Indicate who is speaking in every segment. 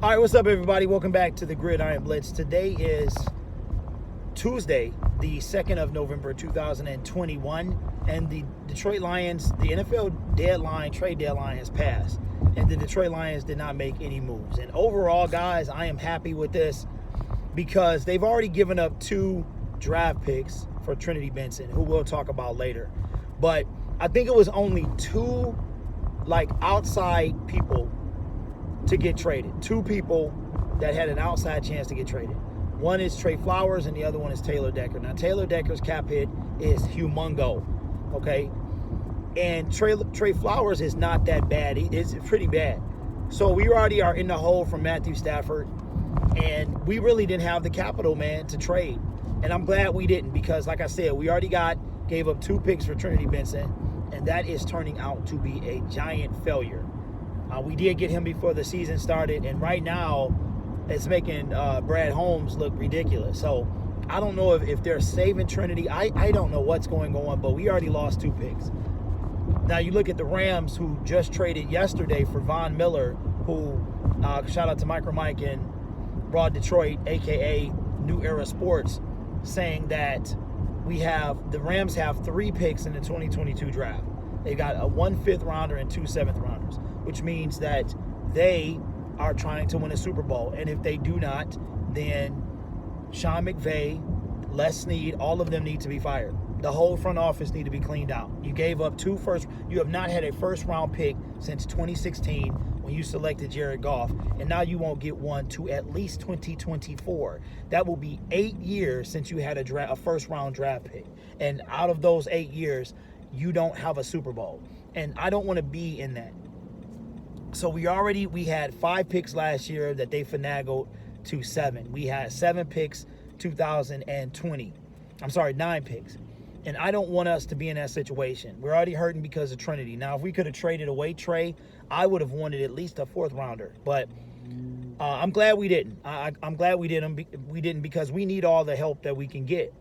Speaker 1: All right, what's up, everybody? Welcome back to the Gridiron Blitz. Today is Tuesday, the 2nd of November, 2021, and the Detroit Lions, the NFL trade deadline has passed, and the Detroit Lions did not make any moves. And overall, guys, I am happy with this because they've already given up 2 draft picks for Trinity Benson, who we'll talk about later. But I think it was only 2 outside people to get traded. 2 people that had an outside chance to get traded. One is Trey Flowers and the other one is Taylor Decker. Now, Taylor Decker's cap hit is humongo, okay? And Trey Flowers is not that bad. It's pretty bad. So we already are in the hole from Matthew Stafford, and we really didn't have the capital, man, to trade. And I'm glad we didn't because, like I said, we already gave up 2 picks for Trinity Benson, and that is turning out to be a giant failure. We did get him before the season started, and right now it's making Brad Holmes look ridiculous. So I don't know if they're saving Trinity. I don't know what's going on, but we already lost 2 picks. Now you look at the Rams, who just traded yesterday for Von Miller, who, shout out to Micro Mike and Broad Detroit, a.k.a. New Era Sports, saying that the Rams have 3 picks in the 2022 draft. They got 1 5th-rounder and 2 7th-rounders, which means that they are trying to win a Super Bowl. And if they do not, then Sean McVay, Les Snead, all of them need to be fired. The whole front office need to be cleaned out. You gave up 2 first. You have not had a first-round pick since 2016 when you selected Jared Goff, and now you won't get one to at least 2024. That will be 8 years since you had a first-round draft pick. And out of those 8 years, you don't have a Super Bowl. And I don't want to be in that. So we had 5 picks last year that they finagled to 7. We had 7 picks 2020. 9 picks. And I don't want us to be in that situation. We're already hurting because of Trinity. Now, if we could have traded away Trey, I would have wanted at least a 4th rounder. But I'm glad we didn't. I'm glad we didn't because we need all the help that we can get.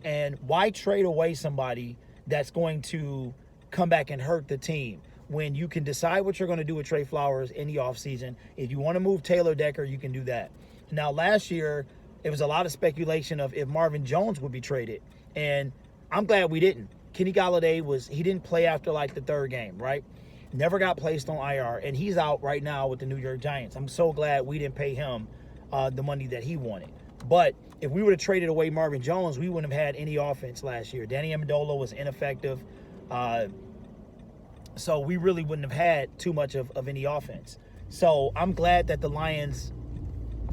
Speaker 1: And why trade away somebody that's going to come back and hurt the team when you can decide what you're going to do with Trey Flowers in the offseason? If you want to move Taylor Decker, you can do that. Now, last year, it was a lot of speculation of if Marvin Jones would be traded. And I'm glad we didn't. Kenny Golladay he didn't play after the 3rd game, right? Never got placed on IR, and he's out right now with the New York Giants. I'm so glad we didn't pay him the money that he wanted. But if we would have traded away Marvin Jones, we wouldn't have had any offense last year. Danny Amendola was ineffective. So we really wouldn't have had too much of any offense. So I'm glad that the Lions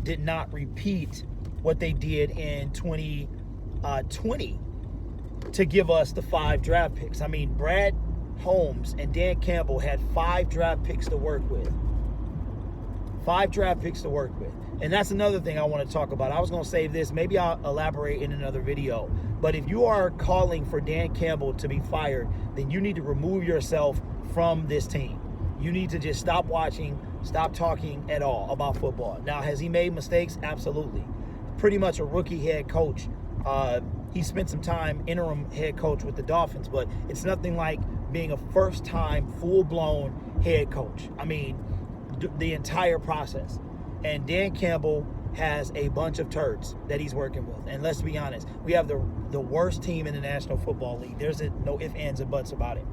Speaker 1: did not repeat what they did in 2020 to give us the 5 draft picks. I mean, Brad Holmes and Dan Campbell had 5 draft picks to work with. 5 draft picks to work with. And that's another thing I want to talk about. I was going to save this. Maybe I'll elaborate in another video. But if you are calling for Dan Campbell to be fired, then you need to remove yourself from this team. You need to just stop watching, stop talking at all about football. Now, has he made mistakes? Absolutely. Pretty much a rookie head coach. He spent some time interim head coach with the Dolphins, but it's nothing like being a first-time, full-blown head coach. I mean, the entire process. And Dan Campbell has a bunch of turds that he's working with. And let's be honest, we have the worst team in the National Football League. There's no ifs, ands, and buts about it.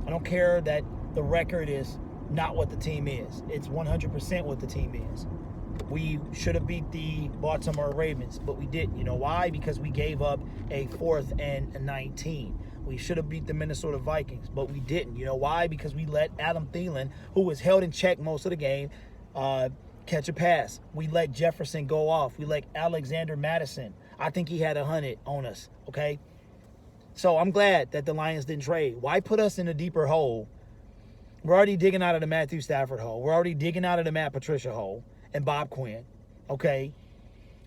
Speaker 1: I don't care that the record is not what the team is. It's 100% what the team is. We should have beat the Baltimore Ravens, but we didn't. You know why? Because we gave up a 4th and 19. We should have beat the Minnesota Vikings, but we didn't. You know why? Because we let Adam Thielen, who was held in check most of the game, catch a pass. We let Jefferson go off. We let Alexander Madison. I think he had 100 on us, okay? So I'm glad that the Lions didn't trade. Why put us in a deeper hole? We're already digging out of the Matthew Stafford hole. We're already digging out of the Matt Patricia hole and Bob Quinn, okay?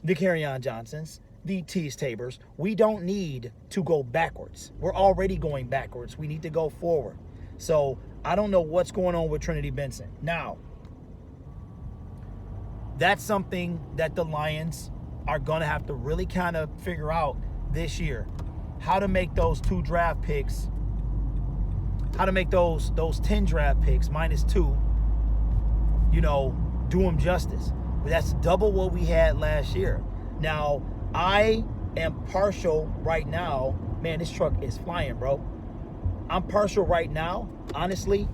Speaker 1: The Kerryon Johnsons, the Tease Tabers. We don't need to go backwards. We're already going backwards. We need to go forward. So I don't know what's going on with Trinity Benson. Now, that's something that the Lions are going to have to really kind of figure out this year. How to make those 2 draft picks, how to make those 10 draft picks minus 2, do them justice. That's double what we had last year. Now, I am partial right now. Man, this truck is flying, bro. I'm partial right now, honestly,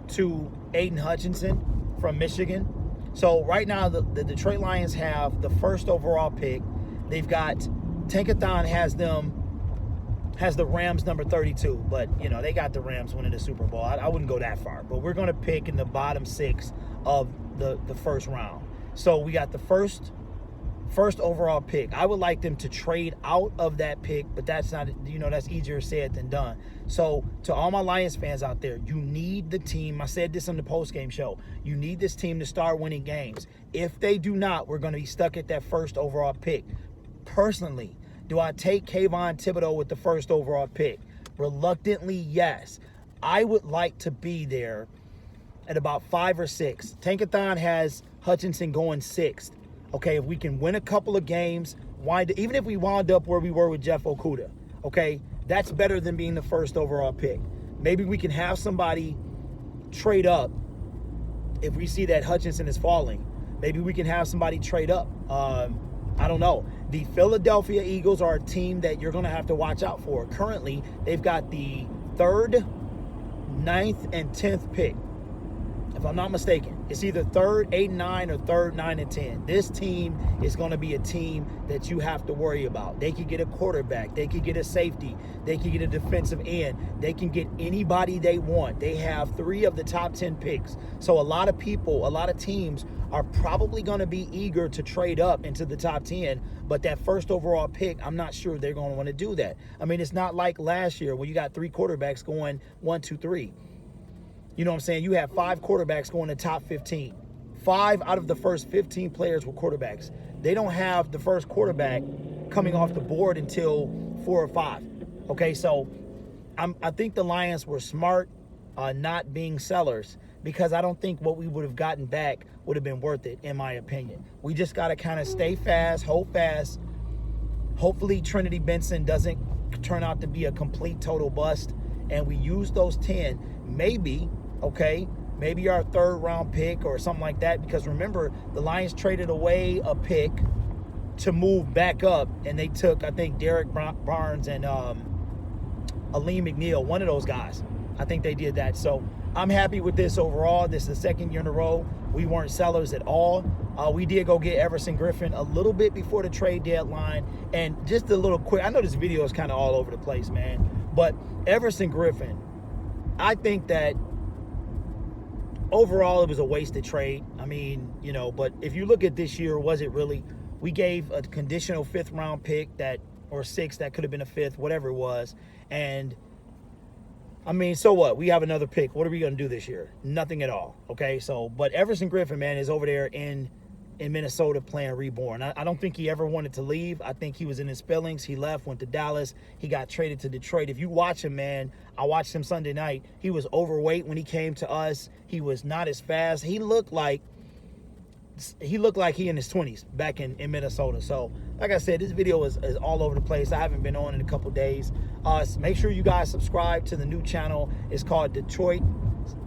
Speaker 1: to Aiden Hutchinson from Michigan. So right now, the Detroit Lions have the first overall pick. They've got Tankathon has the Rams number 32, but you know they got the Rams winning the Super Bowl. I wouldn't go that far, but we're going to pick in the bottom 6 of the first round. So we got the first overall pick. I would like them to trade out of that pick, but that's not, that's easier said than done. So to all my Lions fans out there, you need the team. I said this on the post-game show. You need this team to start winning games. If they do not, we're going to be stuck at that first overall pick. Personally, do I take Kayvon Thibodeaux with the first overall pick? Reluctantly, yes. I would like to be there at about 5 or 6. Tankathon has Hutchinson going 6th. Okay, if we can win a couple of games, even if we wound up where we were with Jeff Okudah, okay, that's better than being the first overall pick. Maybe we can have somebody trade up if we see that Hutchinson is falling. Maybe we can have somebody trade up. I don't know. The Philadelphia Eagles are a team that you're going to have to watch out for. Currently, they've got the 3rd, 9th, and 10th pick. If I'm not mistaken, it's either 3rd, 8, and 9 or 3rd, 9, and 10. This team is going to be a team that you have to worry about. They could get a quarterback. They could get a safety. They could get a defensive end. They can get anybody they want. They have 3 of the top 10 picks. So a lot of teams are probably going to be eager to trade up into the top 10. But that first overall pick, I'm not sure they're going to want to do that. I mean, it's not like last year where you got 3 quarterbacks going 1, 2, 3. You know what I'm saying? You have 5 quarterbacks going to top 15. 5 out of the first 15 players were quarterbacks. They don't have the first quarterback coming off the board until 4 or 5. Okay, so I think the Lions were smart not being sellers, because I don't think what we would have gotten back would have been worth it, in my opinion. We just got to kind of stay fast, hold fast. Hopefully Trinity Benson doesn't turn out to be a complete total bust, and we use those 10. Maybe our 3rd round pick or something like that, because remember, the Lions traded away a pick to move back up, and they took, I think, Derek Barnes and Aleem McNeil, one of those guys. I think they did that. So I'm happy with this overall. This is the 2nd year in a row we weren't sellers at all. We did go get Everson Griffen a little bit before the trade deadline. And just a little quick, I know this video is kind of all over the place, man, but Everson Griffen, I think that overall it was a wasted trade. I mean, but if you look at this year, was it really? We gave a conditional 5th round pick or 6th, that could have been a 5th, whatever it was. And I mean, so what? We have another pick. What are we going to do this year? Nothing at all. Okay, so, but Everson Griffen, man, is over there in Minnesota playing reborn. I don't think he ever wanted to leave. I think he was in his feelings. He left, went to Dallas. He got traded to Detroit. If you watch him, man, I watched him Sunday night. He was overweight when he came to us. He was not as fast. He looked like he in his 20s back in Minnesota. So, like I said, this video is all over the place. I haven't been on in a couple days. So make sure you guys subscribe to the new channel. It's called Detroit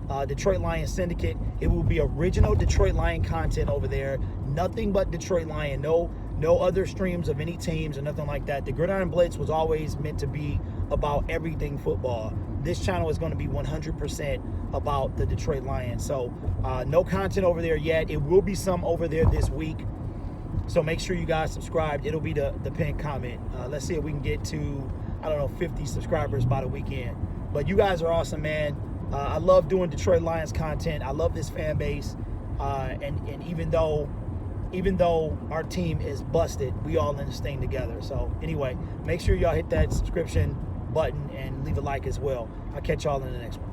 Speaker 1: Lion Syndicate. It will be original Detroit Lion content over there. Nothing but Detroit Lion. No other streams of any teams or nothing like that. The Gridiron Blitz was always meant to be about everything football. This channel is going to be 100% about the Detroit Lions. So no content over there yet. It will be some over there this week. So make sure you guys subscribe. It'll be the pinned comment. Let's see if we can get to, 50 subscribers by the weekend. But you guys are awesome, man. I love doing Detroit Lions content. I love this fan base. And even though our team is busted, we all in this thing together. So anyway, make sure y'all hit that subscription button and leave a like as well. I'll catch y'all in the next one.